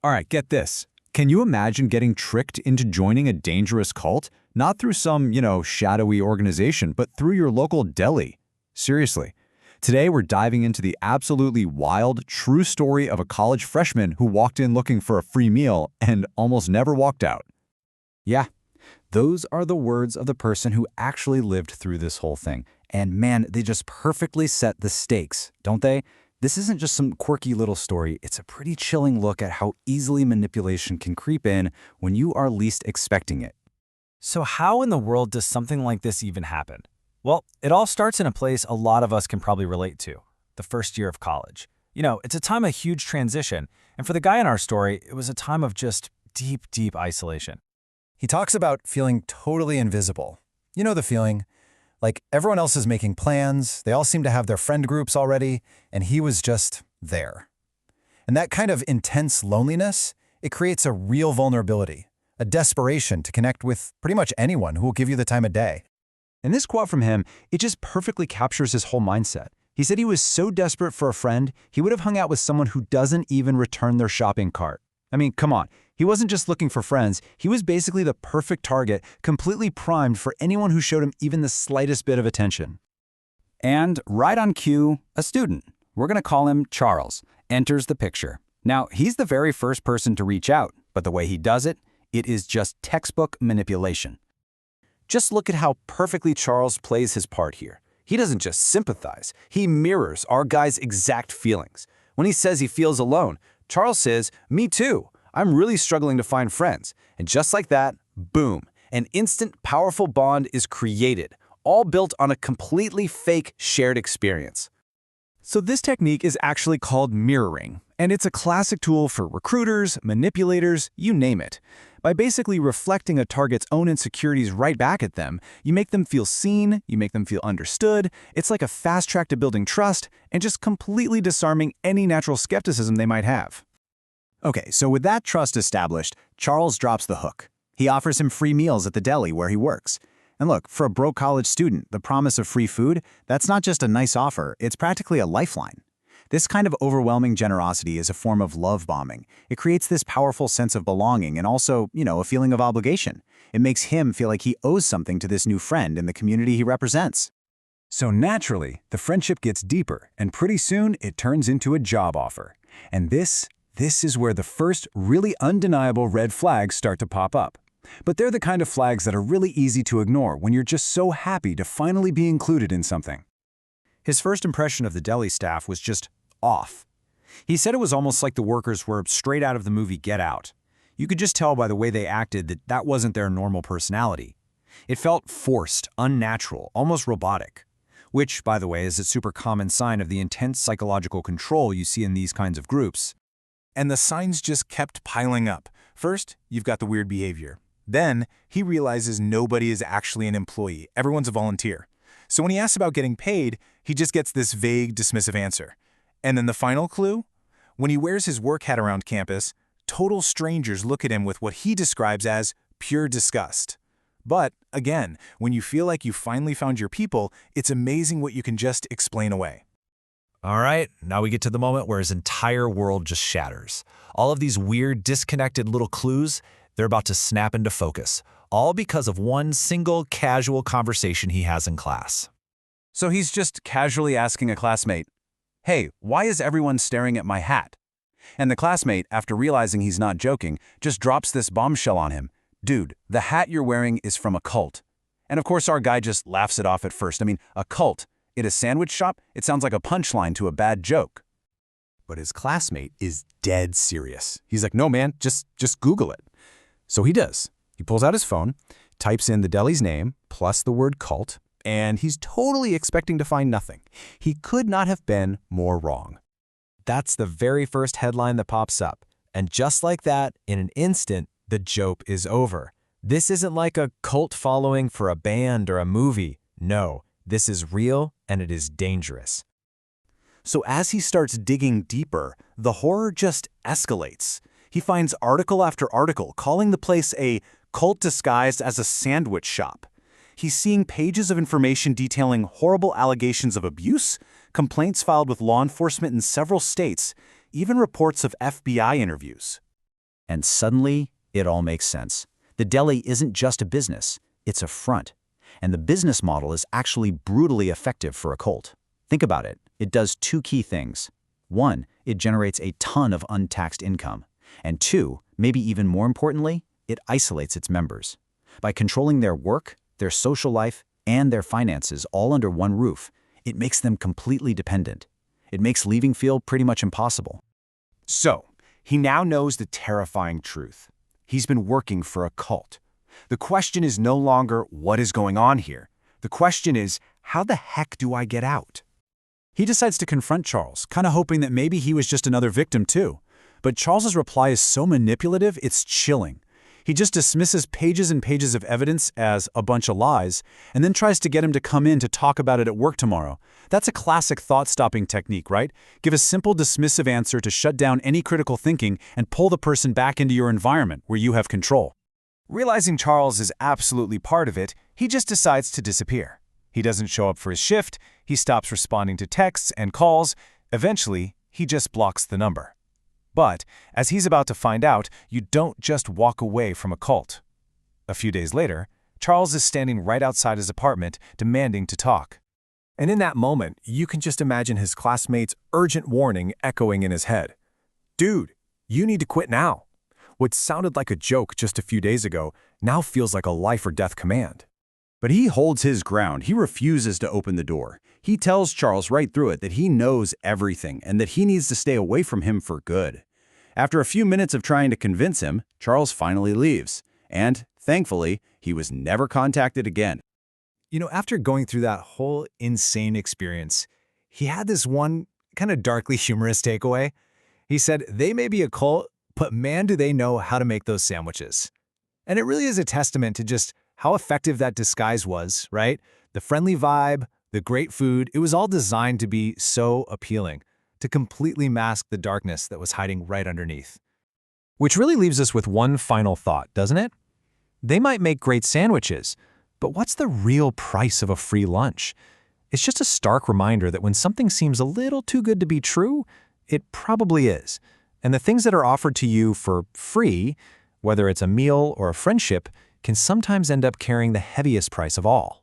All right, get this. Can you imagine getting tricked into joining a dangerous cult? Not through some, shadowy organization, but through your local deli. Seriously. Today, we're diving into the absolutely wild, true story of a college freshman who walked in looking for a free meal and almost never walked out. Yeah, those are the words of the person who actually lived through this whole thing. And man, they just perfectly set the stakes, don't they? This isn't just some quirky little story, it's a pretty chilling look at how easily manipulation can creep in when you are least expecting it. So how in the world does something like this even happen? Well, it all starts in a place a lot of us can probably relate to, the first year of college. It's a time of huge transition, and for the guy in our story, it was a time of just deep, deep isolation. He talks about feeling totally invisible. You know the feeling? Like everyone else is making plans, they all seem to have their friend groups already, and he was just there. And that kind of intense loneliness, it creates a real vulnerability, a desperation to connect with pretty much anyone who will give you the time of day. And this quote from him, it just perfectly captures his whole mindset. He said he was so desperate for a friend, he would have hung out with someone who doesn't even return their shopping cart. I mean, come on. He wasn't just looking for friends, he was basically the perfect target, completely primed for anyone who showed him even the slightest bit of attention. And right on cue, a student, we're going to call him Charles, enters the picture. Now, he's the very first person to reach out, but the way he does it, it is just textbook manipulation. Just look at how perfectly Charles plays his part here. He doesn't just sympathize, he mirrors our guy's exact feelings. When he says he feels alone, Charles says, "Me too. I'm really struggling to find friends." And just like that, boom, an instant powerful bond is created, all built on a completely fake shared experience. So this technique is actually called mirroring, and it's a classic tool for recruiters, manipulators, you name it. By basically reflecting a target's own insecurities right back at them, you make them feel seen, you make them feel understood. It's like a fast track to building trust and just completely disarming any natural skepticism they might have. Okay, so with that trust established, Charles drops the hook. He offers him free meals at the deli where he works. And look, for a broke college student, the promise of free food, that's not just a nice offer, it's practically a lifeline. This kind of overwhelming generosity is a form of love bombing. It creates this powerful sense of belonging and also, a feeling of obligation. It makes him feel like he owes something to this new friend in the community he represents. So naturally, the friendship gets deeper, and pretty soon it turns into a job offer. And this is where the first really undeniable red flags start to pop up. But they're the kind of flags that are really easy to ignore when you're just so happy to finally be included in something. His first impression of the deli staff was just off. He said it was almost like the workers were straight out of the movie Get Out. You could just tell by the way they acted that that wasn't their normal personality. It felt forced, unnatural, almost robotic. Which, by the way, is a super common sign of the intense psychological control you see in these kinds of groups. And the signs just kept piling up. First, you've got the weird behavior. Then, he realizes nobody is actually an employee. Everyone's a volunteer. So when he asks about getting paid, he just gets this vague, dismissive answer. And then the final clue? When he wears his work hat around campus, total strangers look at him with what he describes as pure disgust. But, again, when you feel like you finally found your people, it's amazing what you can just explain away. All right, now we get to the moment where his entire world just shatters. All of these weird, disconnected little clues, they're about to snap into focus, all because of one single casual conversation he has in class. So he's just casually asking a classmate, "Hey, why is everyone staring at my hat?" And the classmate, after realizing he's not joking, just drops this bombshell on him. "Dude, the hat you're wearing is from a cult." And of course our guy just laughs it off at first. I mean, a cult at a sandwich shop? It sounds like a punchline to a bad joke. But his classmate is dead serious. He's like, "No man, just Google it." So he does. He pulls out his phone, types in the deli's name plus the word cult, and he's totally expecting to find nothing. He could not have been more wrong. That's the very first headline that pops up. And just like that, in an instant, the joke is over. This isn't like a cult following for a band or a movie. No, this is real and it is dangerous. So as he starts digging deeper, the horror just escalates. He finds article after article calling the place a cult disguised as a sandwich shop. He's seeing pages of information detailing horrible allegations of abuse, complaints filed with law enforcement in several states, even reports of FBI interviews. And suddenly, it all makes sense. The Deli isn't just a business, it's a front. And the business model is actually brutally effective for a cult. Think about it. It does two key things. One, it generates a ton of untaxed income. And two, maybe even more importantly, it isolates its members. By controlling their work, their social life, and their finances all under one roof, it makes them completely dependent. It makes leaving feel pretty much impossible. So, he now knows the terrifying truth. He's been working for a cult. The question is no longer what is going on here. The question is, how the heck do I get out? He decides to confront Charles, kind of hoping that maybe he was just another victim too. But Charles's reply is so manipulative, it's chilling. He just dismisses pages and pages of evidence as a bunch of lies, and then tries to get him to come in to talk about it at work tomorrow. That's a classic thought-stopping technique, right? Give a simple dismissive answer to shut down any critical thinking and pull the person back into your environment where you have control. Realizing Charles is absolutely part of it, he just decides to disappear. He doesn't show up for his shift, he stops responding to texts and calls. Eventually, he just blocks the number. But, as he's about to find out, you don't just walk away from a cult. A few days later, Charles is standing right outside his apartment, demanding to talk. And in that moment, you can just imagine his classmate's urgent warning echoing in his head. Dude, you need to quit now. What sounded like a joke just a few days ago now feels like a life-or-death command. But he holds his ground. He refuses to open the door. He tells Charles right through it that he knows everything and that he needs to stay away from him for good. After a few minutes of trying to convince him, Charles finally leaves. And, thankfully, he was never contacted again. You know, after going through that whole insane experience, he had this one kind of darkly humorous takeaway. He said, they may be a cult, but man, do they know how to make those sandwiches. And it really is a testament to just how effective that disguise was, right? The friendly vibe, the great food, it was all designed to be so appealing, to completely mask the darkness that was hiding right underneath. Which really leaves us with one final thought, doesn't it? They might make great sandwiches, but what's the real price of a free lunch? It's just a stark reminder that when something seems a little too good to be true, it probably is. And the things that are offered to you for free, whether it's a meal or a friendship, can sometimes end up carrying the heaviest price of all.